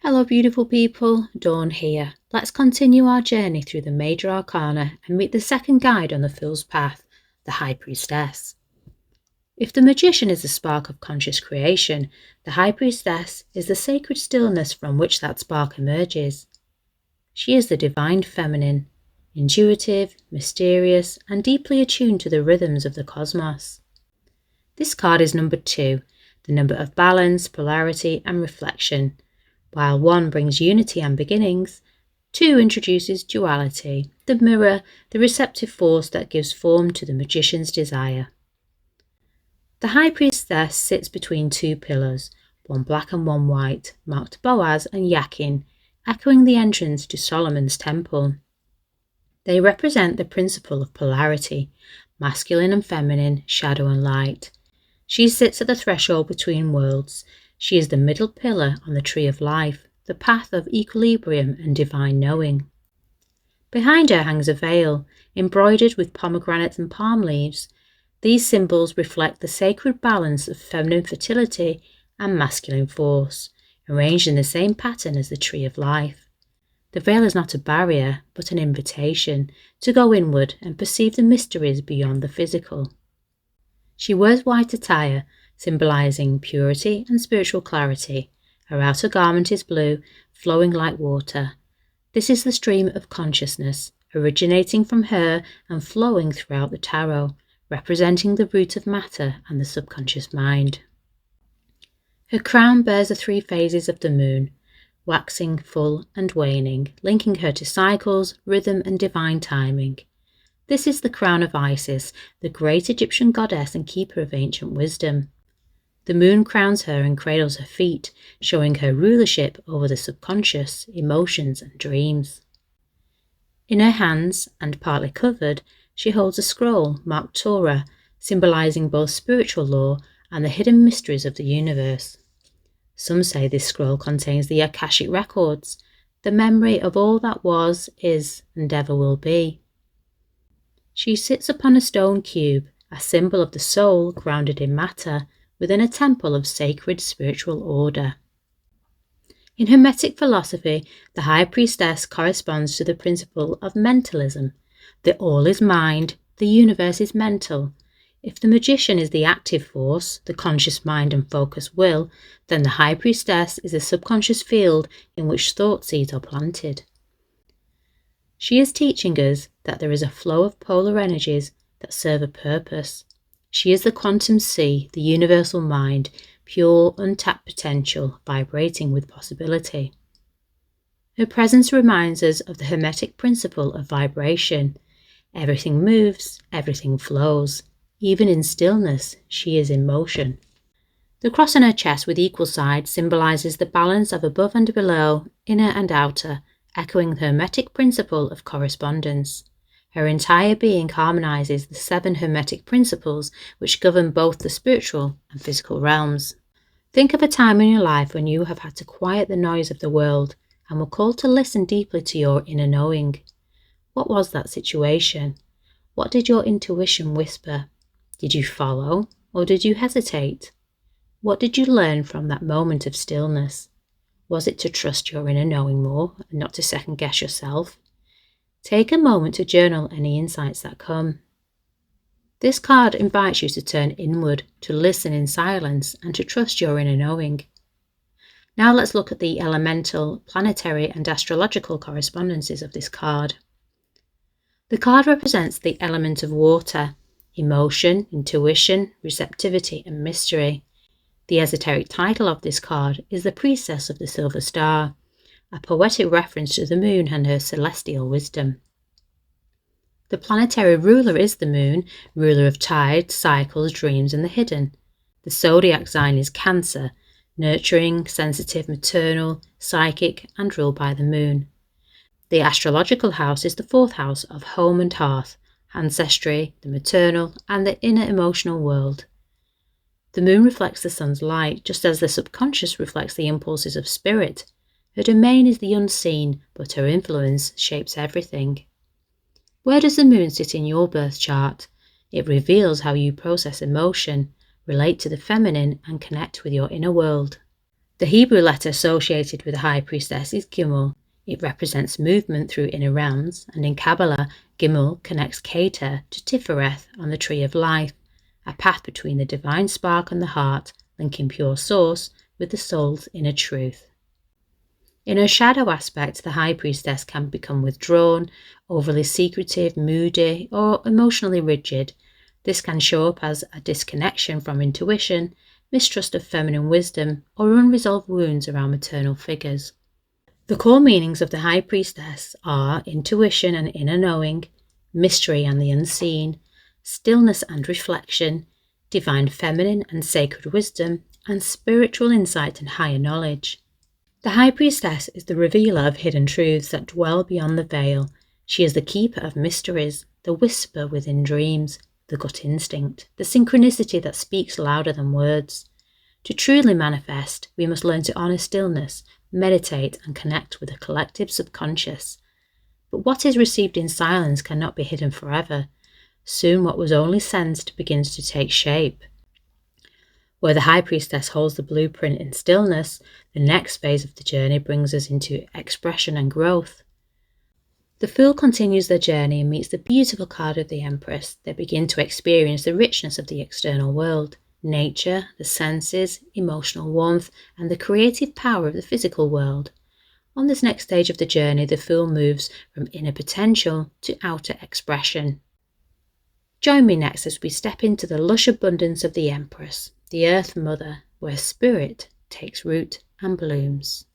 Hello beautiful people, Dawn here. Let's continue our journey through the Major Arcana and meet the second guide on the Fool's Path, the High Priestess. If the Magician is the spark of conscious creation, the High Priestess is the sacred stillness from which that spark emerges. She is the divine feminine, intuitive, mysterious, and deeply attuned to the rhythms of the cosmos. This card is number 2, the number of balance, polarity, and reflection. While 1 brings unity and beginnings, 2 introduces duality, the mirror, the receptive force that gives form to the magician's desire. The High Priestess sits between 2 pillars, one black and one white, marked Boaz and Yakin, echoing the entrance to Solomon's temple. They represent the principle of polarity, masculine and feminine, shadow and light. She sits at the threshold between worlds. She is the middle pillar on the tree of life, the path of equilibrium and divine knowing. Behind her hangs a veil, embroidered with pomegranates and palm leaves. These symbols reflect the sacred balance of feminine fertility and masculine force, arranged in the same pattern as the tree of life. The veil is not a barrier, but an invitation to go inward and perceive the mysteries beyond the physical. She wears white attire, symbolizing purity and spiritual clarity. Her outer garment is blue, flowing like water. This is the stream of consciousness, originating from her and flowing throughout the tarot, representing the root of matter and the subconscious mind. Her crown bears the 3 phases of the moon, waxing, full, and waning, linking her to cycles, rhythm, and divine timing. This is the crown of Isis, the great Egyptian goddess and keeper of ancient wisdom. The moon crowns her and cradles her feet, showing her rulership over the subconscious, emotions and dreams. In her hands, and partly covered, she holds a scroll marked Torah, symbolizing both spiritual law and the hidden mysteries of the universe. Some say this scroll contains the Akashic records, the memory of all that was, is, and ever will be. She sits upon a stone cube, a symbol of the soul grounded in matter, within a temple of sacred spiritual order. In Hermetic philosophy, the High Priestess corresponds to the principle of mentalism. The all is mind, the universe is mental. If the Magician is the active force, the conscious mind and focused will, then the High Priestess is a subconscious field in which thought seeds are planted. She is teaching us that there is a flow of polar energies that serve a purpose. She is the quantum sea, the universal mind, pure, untapped potential, vibrating with possibility. Her presence reminds us of the Hermetic principle of vibration. Everything moves, everything flows. Even in stillness, she is in motion. The cross on her chest with equal sides symbolizes the balance of above and below, inner and outer, echoing the Hermetic principle of correspondence. Her entire being harmonizes the 7 Hermetic principles which govern both the spiritual and physical realms. Think of a time in your life when you have had to quiet the noise of the world and were called to listen deeply to your inner knowing. What was that situation? What did your intuition whisper? Did you follow, or did you hesitate? What did you learn from that moment of stillness? Was it to trust your inner knowing more and not to second guess yourself? Take a moment to journal any insights that come. This card invites you to turn inward, to listen in silence, and to trust your inner knowing. Now let's look at the elemental, planetary, and astrological correspondences of this card. The card represents the element of water, emotion, intuition, receptivity, and mystery. The esoteric title of this card is the Priestess of the Silver Star, a poetic reference to the moon and her celestial wisdom. The planetary ruler is the moon, ruler of tides, cycles, dreams, and the hidden. The zodiac sign is Cancer, nurturing, sensitive, maternal, psychic, and ruled by the moon. The astrological house is the 4th house of home and hearth, ancestry, the maternal, and the inner emotional world. The moon reflects the sun's light, just as the subconscious reflects the impulses of spirit. Her domain is the unseen, but her influence shapes everything. Where does the moon sit in your birth chart? It reveals how you process emotion, relate to the feminine, and connect with your inner world. The Hebrew letter associated with the High Priestess is Gimel. It represents movement through inner realms, and in Kabbalah, Gimel connects Keter to Tifereth on the Tree of Life, a path between the divine spark and the heart, linking pure source with the soul's inner truth. In her shadow aspect, the High Priestess can become withdrawn, overly secretive, moody, or emotionally rigid. This can show up as a disconnection from intuition, mistrust of feminine wisdom, or unresolved wounds around maternal figures. The core meanings of the High Priestess are intuition and inner knowing, mystery and the unseen, stillness and reflection, divine feminine and sacred wisdom, and spiritual insight and higher knowledge. The High Priestess is the revealer of hidden truths that dwell beyond the veil. She is the keeper of mysteries, the whisper within dreams, the gut instinct, the synchronicity that speaks louder than words. To truly manifest, we must learn to honour stillness, meditate and connect with the collective subconscious. But what is received in silence cannot be hidden forever. Soon what was only sensed begins to take shape. Where the High Priestess holds the blueprint in stillness, the next phase of the journey brings us into expression and growth. The Fool continues their journey and meets the beautiful card of the Empress. They begin to experience the richness of the external world, nature, the senses, emotional warmth, and the creative power of the physical world. On this next stage of the journey, the Fool moves from inner potential to outer expression. Join me next as we step into the lush abundance of the Empress, the Earth Mother, where spirit takes root and blooms.